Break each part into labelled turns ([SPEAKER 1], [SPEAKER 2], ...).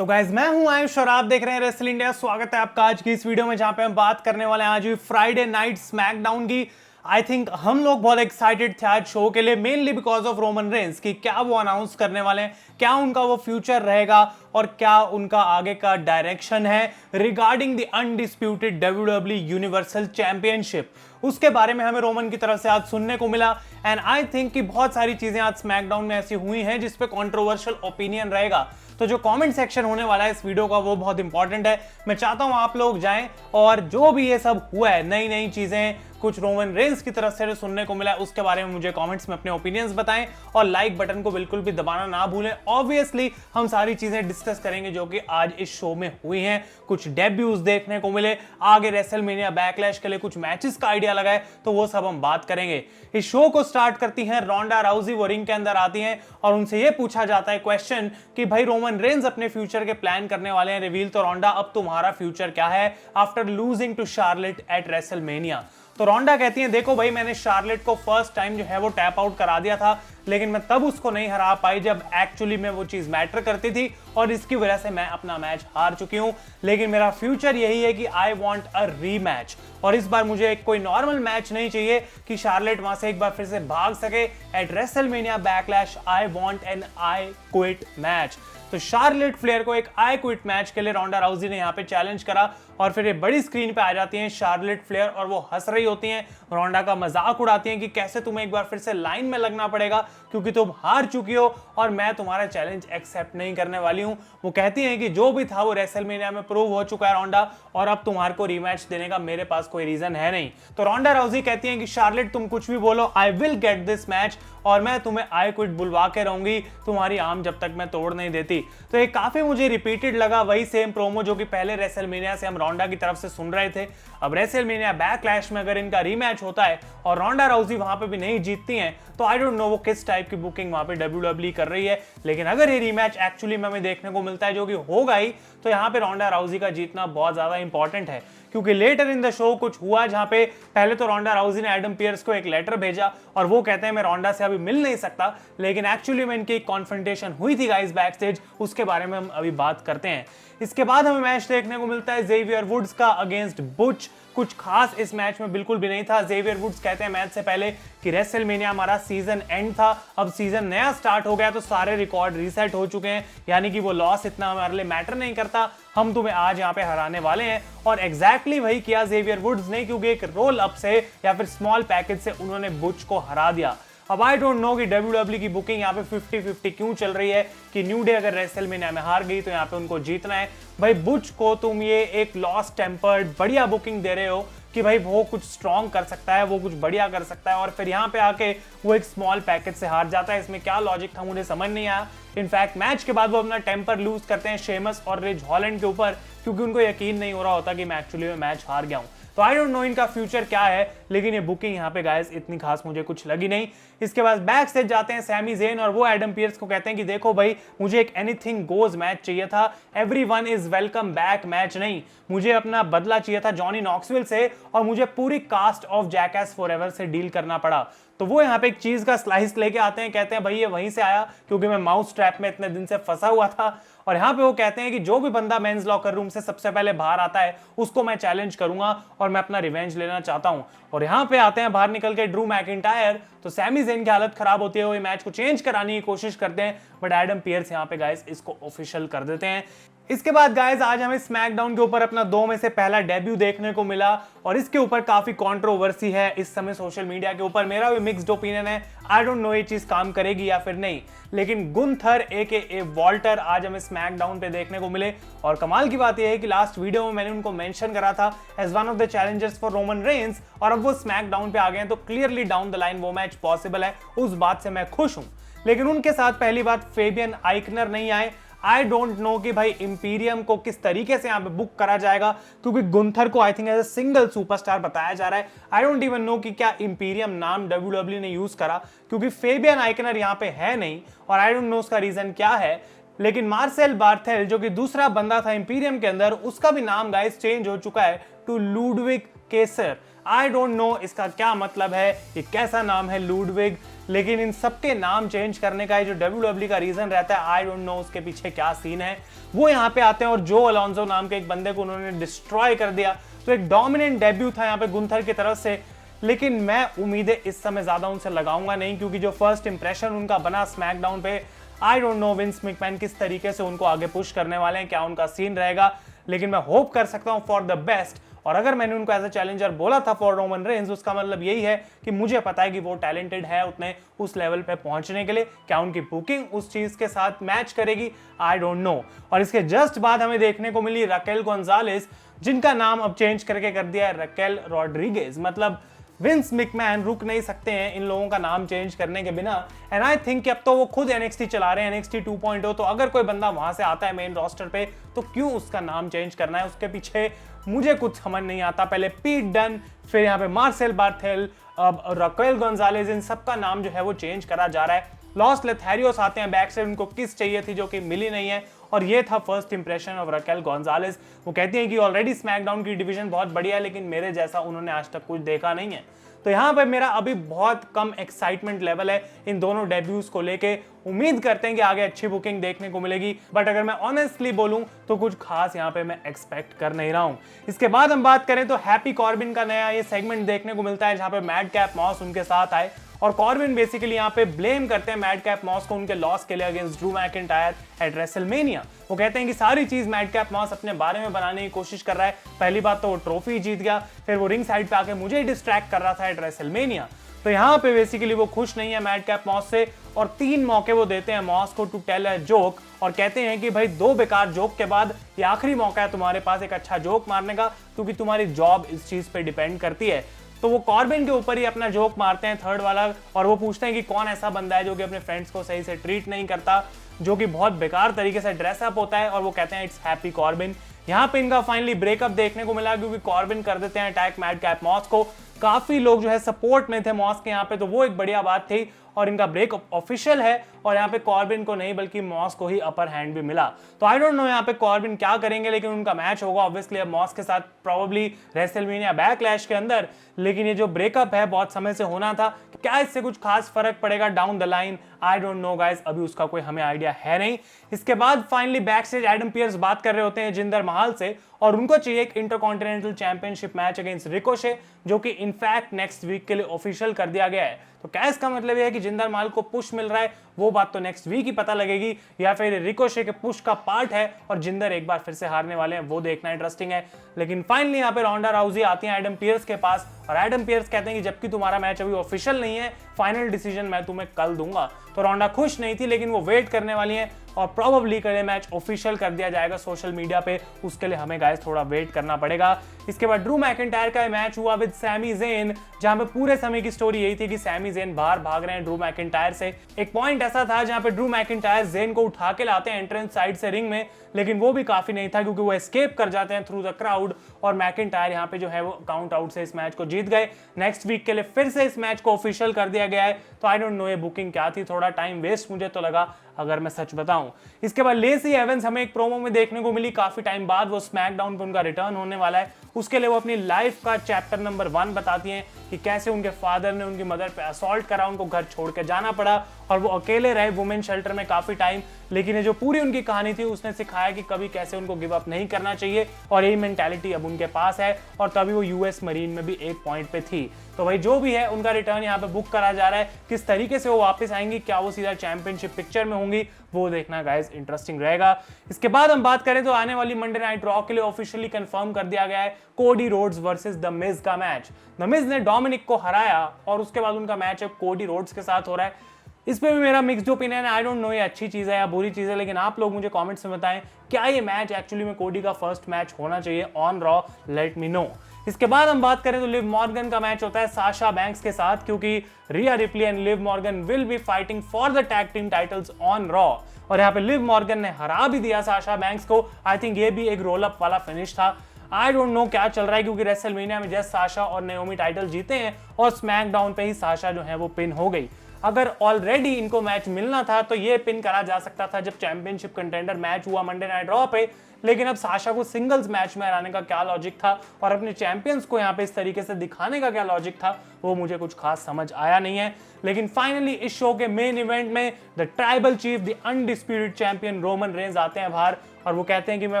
[SPEAKER 1] तो गाइज मैं हूं आयुष और आप देख रहे हैं रेसल इंडिया। स्वागत है आपका आज की इस वीडियो में जहां पे हम बात करने वाले हैं आज हुई फ्राइडे नाइट स्मैकडाउन की। आई थिंक हम लोग बहुत एक्साइटेड थे आज शो के लिए, mainly because of Roman Reigns कि क्या वो अनाउंस करने वाले हैं, क्या उनका वो फ्यूचर रहेगा और क्या उनका आगे का डायरेक्शन है regarding the undisputed WWE universal championship. उसके बारे में हमें रोमन की तरफ से आज सुनने को मिला एंड आई थिंक कि बहुत सारी चीजें आज स्मैकडाउन में ऐसी हुई हैं जिस पे कंट्रोवर्शियल ओपिनियन रहेगा। तो जो कमेंट सेक्शन होने वाला है इस वीडियो का वो बहुत इंपॉर्टेंट है। मैं चाहता हूं आप लोग जाएं और जो भी ये सब हुआ है, नई नई चीजें, कुछ रोमन रेंस की तरफ से जो सुनने को मिला है उसके बारे में मुझे कमेंट्स में अपने ओपिनियंस बताएं और लाइक बटन को बिल्कुल भी दबाना ना भूलें। ऑब्वियसली हम सारी चीजें डिस्कस करेंगे जो कि आज इस शो में हुई हैं। कुछ डेब्यूज देखने को मिले, आगे रेसलमेनिया बैकलैश के लिए कुछ मैचेस का आइडिया लगाए, तो वो सब हम बात करेंगे। इस शो को स्टार्ट करती हैं रोंडा राउजी। वो रिंग के अंदर आती हैं और उनसे ये पूछा जाता है क्वेश्चन कि भाई रोमन रेंस अपने फ्यूचर के प्लान करने वाले हैं रिवील, तो रोंडा अब तुम्हारा फ्यूचर क्या है after losing to Charlotte at WrestleMania. तो रोंडा कहती हैं देखो भाई, मैंने शार्लेट को फर्स्ट टाइम जो है वो टैप आउट करा दिया था, लेकिन मैं तब उसको नहीं हरा पाई जब एक्चुअली में वो चीज मैटर करती थी और इसकी वजह से मैं अपना मैच हार चुकी हूं। लेकिन मेरा फ्यूचर यही है कि आई वांट अ रीमैच और इस बार मुझे कोई नॉर्मल मैच नहीं चाहिए कि शार्लेट वहां से एक बार फिर से भाग सके eight WrestleMania backlash. I want an I quit match. तो शार्लेट फ्लेयर को एक आई क्विट मैच के लिए रोंडा राउजी ने यहाँ पे चैलेंज करा और फिर ये बड़ी स्क्रीन पे आ जाती हैं शार्लेट फ्लेयर और वो हंस रही होती हैं, रोंडा का मजाक उड़ाती हैं कि कैसे तुम्हें एक बार फिर से लाइन में लगना पड़ेगा क्योंकि तुम हार चुकी हो और मैं तुम्हारा चैलेंज एक्सेप्ट नहीं करने वाली हूं। वो कहती हैं कि जो भी था वो रेसलमेनिया में प्रूव हो चुका है रोंडा, और अब तुम्हारे को रीमैच देने का मेरे पास कोई रीजन है नहीं। तो रोंडा राउजी कहती हैं कि शार्लेट तुम कुछ भी बोलो, I will get this match और मैं तुम्हें आई क्विट बुलवा के रहूंगी तुम्हारी आर्म जब तक मैं तोड़ नहीं देती। तो ये काफी मुझे रिपीटेड लगा, वही सेम प्रोमो जो कि पहले रेसलमेनिया से हम रोंडा की तरफ से सुन रहे थे। अब रेसलमेनिया बैकलैश में अगर इनका रीमैच होता है और रोंडा राउजी वहां पे भी नहीं जीतती हैं तो आई डोंट नो वो किस टाइप की बुकिंग वहां पे WWE कर रही है। लेकिन अगर ये रीमैच एक्चुअली में हमें देखने को मिलता है जो कि होगा ही, तो यहाँ पे रोंडा राउजी का जीतना बहुत ज्यादा इंपॉर्टेंट है क्योंकि लेटर इन द शो कुछ हुआ जहां पे पहले तो रोंडा राउजी ने एडम पियर्स को एक लेटर भेजा और वो कहते हैं मैं रोंडा से अभी मिल नहीं सकता, लेकिन एक्चुअली में इनकी एक कॉन्फ्रंटेशन हुई थी गाइस बैक स्टेज, उसके बारे में हम अभी बात करते हैं। इसके बाद हमें मैच देखने को मिलता है जेवियर वुड्स का अगेंस्ट बुच। कुछ खास इस मैच में बिल्कुल भी नहीं था। जेवियर वुड्स कहते हैं मैच से पहले कि रेसलमेनिया हमारा सीजन एंड था, अब सीजन नया स्टार्ट हो गया तो सारे रिकॉर्ड रीसेट हो चुके हैं, यानी कि वो लॉस इतना हमारे लिए मैटर नहीं करता, हम तुम्हें आज यहाँ पे हराने वाले हैं। और एग्जैक्टली वही किया जेवियर वुड्स ने, क्योंकि एक रोल अप से या फिर स्मॉल पैकेज से उन्होंने बुच को हरा दिया। अब आई डोंट नो कि WWE की बुकिंग यहाँ पे 50-50 क्यों चल रही है कि न्यू डे अगर रेसलमेनिया में हार गई तो यहाँ पे उनको जीतना है। भाई बुच को तुम ये एक लॉस्ट टेम्पर्ड बढ़िया बुकिंग दे रहे हो कि भाई वो कुछ स्ट्रॉन्ग कर सकता है, वो कुछ बढ़िया कर सकता है, और फिर यहाँ पे आके वो एक स्मॉल पैकेज से हार जाता है। इसमें क्या लॉजिक था मुझे समझ नहीं आया। इनफैक्ट मैच के बाद वो अपना टेम्पर लूज करते हैं शेमस और रिज हॉलैंड के ऊपर क्योंकि उनको यकीन नहीं हो रहा होता कि मैं एक्चुअली में मैच हार गया हूँ। तो आई डोंट नो इनका फ्यूचर क्या है, लेकिन ये बुकिंग यहाँ पे गाइस इतनी खास मुझे कुछ लगी नहीं। इसके बाद बैक स्टेज जाते हैं सैमी ज़ेन और वो एडम पियर्स को कहते हैं कि देखो भाई, मुझे एक एनीथिंग गोज मैच चाहिए था, everyone is welcome back match नहीं, मुझे अपना बदला चाहिए था जॉनी नॉक्सविल से और मुझे पूरी कास्ट ऑफ जैकएस फॉरएवर से डील करना पड़ा। तो वो यहाँ पे एक चीज का स्लाइस लेके आते हैं, कहते हैं भाई ये वहीं से आया क्योंकि मैं माउस ट्रैप में इतने दिन से फंसा हुआ था। और यहाँ पे वो कहते हैं कि जो भी बंदा मेंस लॉकर रूम से सबसे पहले बाहर आता है उसको मैं चैलेंज करूंगा और मैं अपना रिवेंज लेना चाहता हूँ। और यहाँ पे आते हैं बाहर निकल के ड्रू मैकिंटायर, तो सैमी ज़ेन की हालत खराब होती है, वो मैच को चेंज कराने की कोशिश करते हैं, बट एडम पियर्स यहाँ पे गाइस इसको ऑफिशियल कर देते हैं। इसके बाद गाइस आज हमें स्मैकडाउन के ऊपर अपना 2 में से पहला डेब्यू देखने को मिला और इसके ऊपर काफी कंट्रोवर्सी है इस समय सोशल मीडिया के ऊपर। मेरा भी मिक्स्ड ओपिनियन है, आई डोंट नो ये चीज काम करेगी या फिर नहीं, लेकिन गुंथर एके वॉल्टर आज हमें स्मैकडाउन पे देखने को मिले। और कमाल की बात यह है कि लास्ट वीडियो में मैंने उनको मेंशन करा था as one of the challengers for Roman Reigns और अब वो स्मैकडाउन पे आ गए हैं, तो क्लियरली डाउन द लाइन वो मैच पॉसिबल है, उस बात से मैं खुश हूं। लेकिन उनके साथ पहली बात फेबियन आइकनर नहीं आए। आई डोंट नो कि भाई इंपीरियम को किस तरीके से यहाँ पे बुक करा जाएगा क्योंकि गुंथर को I think as a single superstar बताया जा रहा है। आई डोंट इवन नो कि क्या इंपीरियम नाम WWE ने यूज करा क्योंकि फेबियन आइकनर यहाँ पे है नहीं और आई डोंट नो उसका रीजन क्या है। लेकिन मार्सेल बार्थेल जो कि दूसरा बंदा था इंपीरियम के अंदर, उसका भी नाम गाइस चेंज हो चुका है to Ludwig Kaiser. I don't know इसका क्या मतलब है, ये कैसा नाम है लुडविग, लेकिन इन सबके नाम चेंज करने का जो WWE का रीजन रहता है, आई डोंट नो उसके पीछे क्या सीन है। वो यहाँ पे आते हैं और जो अलोंसो नाम के एक बंदे को उन्होंने डिस्ट्रॉय कर दिया। तो एक डोमिनेंट डेब्यू था यहाँ पे गुंथर की तरफ से, लेकिन मैं उम्मीदें इस समय ज्यादा उनसे लगाऊंगा नहीं, क्योंकि जो फर्स्ट इंप्रेशन उनका बना स्मैकडाउन पे, आई डोंट नो विंस मैकमैन किस तरीके से उनको आगे पुश करने वाले हैं, क्या उनका सीन रहेगा। लेकिन मैं होप कर सकता हूं फॉर द बेस्ट। और अगर मैंने उनको एज अ चैलेंजर बोला था फॉर रोमन रेंज, उसका मतलब यही है कि मुझे पता है कि वो टैलेंटेड है उतने उस लेवल पे पहुंचने के लिए। क्या उनकी बुकिंग उस चीज के साथ मैच करेगी, आई डोंट नो। और इसके जस्ट बाद हमें देखने को मिली रकेल गोंजालेस, जिनका नाम अब चेंज करके कर दिया है रकेल रॉड्रिगेज। मतलब विंस मैकमैन रुक नहीं सकते हैं इन लोगों का नाम चेंज करने के बिना। एंड आई थिंक कि अब तो वो खुद NXT चला रहे हैं, NXT 2.0, तो अगर कोई बंदा वहां से आता है मेन रोस्टर पे तो क्यों उसका नाम चेंज करना है। उसके पीछे मुझे कुछ समझ नहीं आता। पहले पीट डन, फिर यहाँ पे मार्सेल बार्थेल, अब रकेल गोंजालेस, इन सबका नाम जो है वो चेंज करा जा रहा है। लॉस लेथेरियोस आते हैं बैक से, उनको किस चाहिए थी जो कि मिली नहीं है। और ये था first impression of Raquel Gonzalez. वो कहती हैं कि ऑलरेडी स्मैकडाउन की डिवीजन बहुत बढ़िया है, लेकिन मेरे जैसा उन्होंने आज तक कुछ देखा नहीं है। तो यहाँ पे मेरा अभी बहुत कम एक्साइटमेंट लेवल है इन दोनों डेब्यूज को लेके। उम्मीद करते हैं कि आगे अच्छी बुकिंग देखने को मिलेगी, बट अगर मैं ऑनेस्टली बोलूं तो कुछ खास यहाँ पे मैं एक्सपेक्ट कर नहीं रहा हूं। इसके बाद हम बात करें तो हैप्पी कॉर्बिन का नया ये सेगमेंट देखने को मिलता है, जहां पे मैडकैप मॉस उनके साथ आए और कॉर्बिन बेसिकली यहाँ पे ब्लेम करते हैं मैडकैप मॉस को उनके लॉस के लिए against Drew McIntyre eight WrestleMania. वो कहते हैं कि सारी चीज मैडकैप मॉस अपने बारे में बनाने की कोशिश कर रहा है। पहली बात तो वो ट्रॉफी जीत गया, फिर वो रिंग साइड पे आके मुझे डिस्ट्रैक्ट कर रहा था एट रेसलमेनिया। तो यहाँ पे बेसिकली वो खुश नहीं है मैडकैप मॉस से, और 3 मौके वो देते हैं मॉस को टू टेल अ जोक, और कहते हैं कि भाई 2 बेकार जोक के बाद ये आखिरी मौका है तुम्हारे पास एक अच्छा जोक मारने का, क्योंकि तुम्हारी जॉब इस चीज पे डिपेंड करती है। तो वो कॉर्बिन के ऊपर ही अपना जोक मारते हैं थर्ड वाला, और वो पूछते हैं कि कौन ऐसा बंदा है जो कि अपने फ्रेंड्स को सही से ट्रीट नहीं करता, जो कि बहुत बेकार तरीके से ड्रेसअप होता है, और वो कहते हैं इट्स हैप्पी कॉर्बिन। यहाँ पे इनका फाइनली ब्रेकअप देखने को मिला, क्योंकि कॉर्बिन कर देते हैं अटैक मैडकैप मॉस को। काफी लोग जो है सपोर्ट में थे मॉस के यहाँ पे, तो वो एक बढ़िया बात थी, और इनका ब्रेक ऑफिशियल है, और यहाँ पे कॉर्बिन को नहीं बल्कि मॉस को ही अपर हैंड भी मिला। तो आई डोंट नो यहाँ पे कॉर्बिन क्या करेंगे, लेकिन उनका मैच होगा ऑब्वियसली अब मॉस के साथ प्रोबेबली रेसलमेनिया बैकलैश के अंदर। लेकिन ये जो ब्रेकअप है बहुत समय से होना था, क्या इससे कुछ खास फर्क पड़ेगा down the line, I don't no guys, अभी उसका कोई हमें आइडिया है नहीं। इसके बाद finally back stage Adam Pearce बात कर रहे होते हैं जिंदर महल से, और उनको चाहिए एक intercontinental championship match against Ricochet, जो कि इनफैक्ट नेक्स्ट वीक के लिए ऑफिशियल कर दिया गया है। तो क्या इसका मतलब यह है कि जिंदर महल को पुश मिल रहा है, वो बात तो नेक्स्ट वीक ही पता लगेगी, या फिर रिकोशे के पुश का पार्ट है और जिंदर एक बार फिर से हारने वाले हैं, वो देखना इंटरेस्टिंग है। लेकिन फाइनली यहाँ पे रोंडा राउजी आती हैं एडम पियर्स के पास, और एडम पियर्स कहते हैं कि जबकि तुम्हारा मैच अभी ऑफिशियल नहीं है, फाइनल डिसीजन मैं तुम्हें कल दूंगा। तो रोंडा खुश नहीं थी, लेकिन वो वेट करने वाली हैं, और प्रोबेबली कल मैच ऑफिशियल कर दिया जाएगा सोशल मीडिया पे, उसके लिए हमें गाइस थोड़ा वेट करना पड़ेगा। इसके बाद ड्रू मैकिंटायर का मैच हुआ विद सैमी ज़ेन, जहां पे पूरे समय की स्टोरी यही थी कि सैमी ज़ेन बाहर भाग रहे हैं ड्रू मैकिंटायर से। एक पॉइंट ऐसा था जहां पे ड्रू मैकिंटायर ज़ेन को उठा के लाते हैं एंट्रेंस साइड से रिंग में, लेकिन वो भी काफी नहीं था, क्योंकि वो एस्केप कर जाते हैं थ्रू द क्राउड, और मैकिंटायर यहाँ पे जो है वो काउंट आउट से इस मैच को जीत गए। नेक्स्ट वीक के लिए फिर से इस मैच को ऑफिशियल कर दिया गया है। तो आई डोंट नो ये बुकिंग क्या थी, थोड़ा टाइम वेस्ट मुझे तो लगा, अगर मैं सच बताऊं। इसके बाद लेसी एवंस हमें एक प्रोमो में देखने को मिली, काफी टाइम बाद वो स्मैकडाउन पे उनका रिटर्न होने वाला है। उसके लिए वो अपनी लाइफ का चैप्टर नंबर 1 बताती हैं कि कैसे उनके फादर ने उनकी मदर पे असॉल्ट करा, उनको घर छोड़ के जाना पड़ा, और वो अकेले रहे वुमेन शेल्टर में काफी टाइम। लेकिन ये जो पूरी उनकी कहानी थी, उसने सिखाया कि कभी कैसे उनको गिव अप नहीं करना चाहिए, और यही मेंटालिटी अब उनके पास है, और तभी वो यूएस मरीन में भी एक पॉइंट पे थी। तो भाई जो भी है उनका रिटर्न यहाँ पे बुक करा जा रहा है, किस तरीके से वो वापस आएंगी, क्या वो सीधा चैंपियनशिप पिक्चर में होंगी, वो देखना गाइस इंटरेस्टिंग रहेगा। इसके बाद हम बात करें तो आने वाली मंडे नाइट रॉ के लिए ऑफिशियली कंफर्म कर दिया गया है Cody Rhodes versus the Miz का मैच। द मिज ने डोमिनिक को हराया, और उसके बाद उनका मैच अब कोडी रोड्स के साथ हो रहा है। इस पे भी मेरा मिक्स्ड ओपिनियन है, आई डोंट नो ये अच्छी चीज है या बुरी चीज है, लेकिन आप लोग मुझे कमेंट्स में बताएं क्या ये मैच एक्चुअली में कोडी का फर्स्ट मैच होना चाहिए on raw, let me know. इसके बाद हम बात करें तो लिव मॉर्गन का मैच होता है साशा बैंक्स के साथ, क्योंकि रिया replay and Liv Morgan will be fighting for the tag team titles on raw, और यहाँ पे लिव मॉर्गन ने हरा भी दिया साशा बैंक्स को। आई थिंक ये भी एक रोल अप वाला फिनिश था। आई डोंट नो क्या चल रहा है, क्योंकि रेसलमेनिया में जस्ट साशा और नाओमी टाइटल जीते हैं, और स्मैकडाउन पे ही साशा जो है वो पिन हो गई। अगर ऑलरेडी इनको मैच मिलना था तो ये पिन करा जा सकता था जब चैंपियनशिप कंटेंडर मैच हुआ मंडे नाइट रॉ पे, लेकिन अब साशा को सिंगल्स मैच में हराने का क्या लॉजिक था और अपने चैंपियंस को यहाँ पे इस तरीके से दिखाने का क्या लॉजिक था, वो मुझे कुछ खास समझ आया नहीं है। लेकिन फाइनली इस शो के मेन इवेंट में the tribal chief, the undisputed champion Roman Reigns आते हैं बाहर और वो कहते हैं कि मैं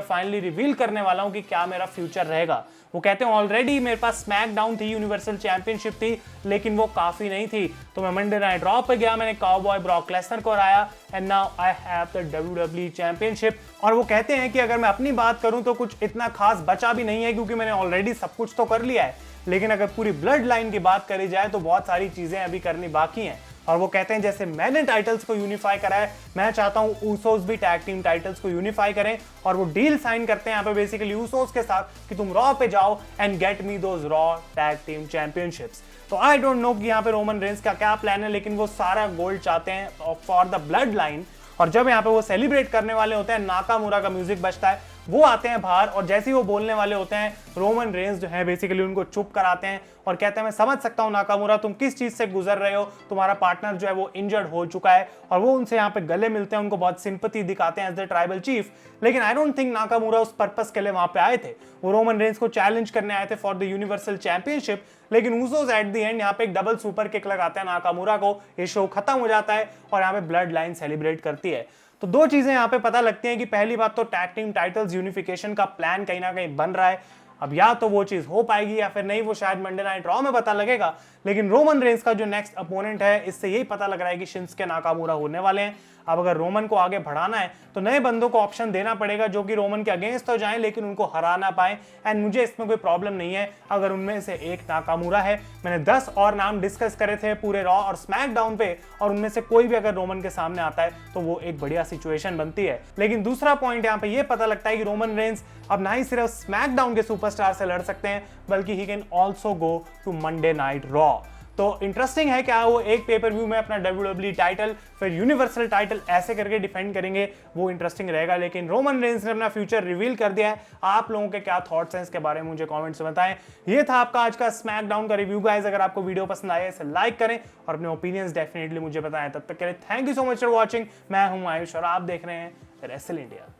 [SPEAKER 1] फाइनली रिवील करने वाला हूं कि क्या मेरा फ्यूचर रहेगा। वो कहते हैं ऑलरेडी मेरे पास स्मैकडाउन थी, यूनिवर्सल चैंपियनशिप थी, लेकिन वो काफी नहीं थी, तो मैं मंडे नाइट रॉ पे गया, मैंने काउबॉय ब्रॉक लेसनर को हराया and now I have the WWE championship. और वो कहते हैं कि अगर मैं अपनी बात करूं तो कुछ इतना खास बचा भी नहीं है क्योंकि मैंने ऑलरेडी सब कुछ तो कर लिया है, लेकिन अगर पूरी ब्लड लाइन की बात करी जाए तो बहुत सारी चीजें अभी करनी बाकी हैं। और वो कहते हैं जैसे मैंने टाइटल्स को यूनिफाई करा है, मैं चाहता हूं ऊसोस भी टैग टीम टाइटल्स को यूनिफाई करें। और वो डील साइन करते हैं यहाँ पे बेसिकली ऊसोस के साथ कि तुम रॉ पे जाओ and get me those raw tag team championships. तो आई डोंट नो कि यहाँ पे रोमन रेंस का क्या प्लान है, लेकिन वो सारा गोल्ड चाहते हैं फॉर द ब्लड लाइन। और जब यहाँ पे वो सेलिब्रेट करने वाले होते हैं, नाकामुरा का म्यूजिक बजता है, वो आते हैं बाहर और जैसे ही वो बोलने वाले होते हैं, रोमन रेंस जो है बेसिकली उनको चुप कराते हैं और कहते हैं मैं समझ सकता हूं नाकामुरा, तुम किस चीज से गुजर रहे हो, तुम्हारा पार्टनर जो है वो इंजर्ड हो चुका है। और वो उनसे यहाँ पे गले मिलते हैं, उनको बहुत सिंपैथी दिखाते हैं एज द ट्राइबल चीफ। लेकिन आई डोंट थिंक नाकामुरा उस पर्पस के लिए वहां पे आए थे, वो रोमन रेंस को चैलेंज करने आए थे फॉर द यूनिवर्सल चैंपियनशिप। लेकिन ऊसोस एट द एंड यहाँ पे एक डबल सुपर किक लगाते हैं नाकामुरा को, ये शो खत्म हो जाता है और यहाँ पे ब्लड लाइन सेलिब्रेट करती है। तो दो चीजें यहाँ पे पता लगती हैं कि पहली बात तो टैग टीम टाइटल्स यूनिफिकेशन का प्लान कहीं ना कहीं बन रहा है। अब या तो वो चीज हो पाएगी या फिर नहीं, वो शायद मंडे नाइट रॉ में पता लगेगा। लेकिन रोमन रेंस का जो नेक्स्ट अपोनेंट है, इससे यही पता लग रहा है कि शिंसुके नाकामुरा होने वाले हैं। अब अगर रोमन को आगे बढ़ाना है तो नए बंदों को ऑप्शन देना पड़ेगा जो कि रोमन के अगेंस्ट तो जाएं लेकिन उनको हरा ना पाए। एंड मुझे इसमें कोई प्रॉब्लम नहीं है अगर उनमें से एक नाकामुरा है। मैंने 10 और नाम डिस्कस करे थे पूरे रॉ और स्मैकडाउन पे, और उनमें से कोई भी अगर रोमन के सामने आता है तो वो एक बढ़िया सिचुएशन बनती है। लेकिन दूसरा पॉइंट यहाँ पे ये पता लगता है कि रोमन रेंस अब ना ही सिर्फ स्मैकडाउन के सुपरस्टार से लड़ सकते हैं, बल्कि he can also go to Monday Night Raw. तो इंटरेस्टिंग है क्या वो एक पेपर व्यू में अपना WWE टाइटल फिर यूनिवर्सल टाइटल ऐसे करके डिफेंड करेंगे, वो इंटरेस्टिंग रहेगा। लेकिन रोमन रेंस ने अपना फ्यूचर रिवील कर दिया है। आप लोगों के क्या थॉट्स हैं इसके बारे में मुझे कमेंट्स में बताएं। ये था आपका आज का स्मैकडाउन का रिव्यू गाइस। अगर आपको वीडियो पसंद आया इसे लाइक करें और अपने ओपिनियंस डेफिनेटली मुझे बताएं। तब तक के लिए thank you so much for watching. मैं हूं आयुष और आप देख रहे हैं रेसल इंडिया।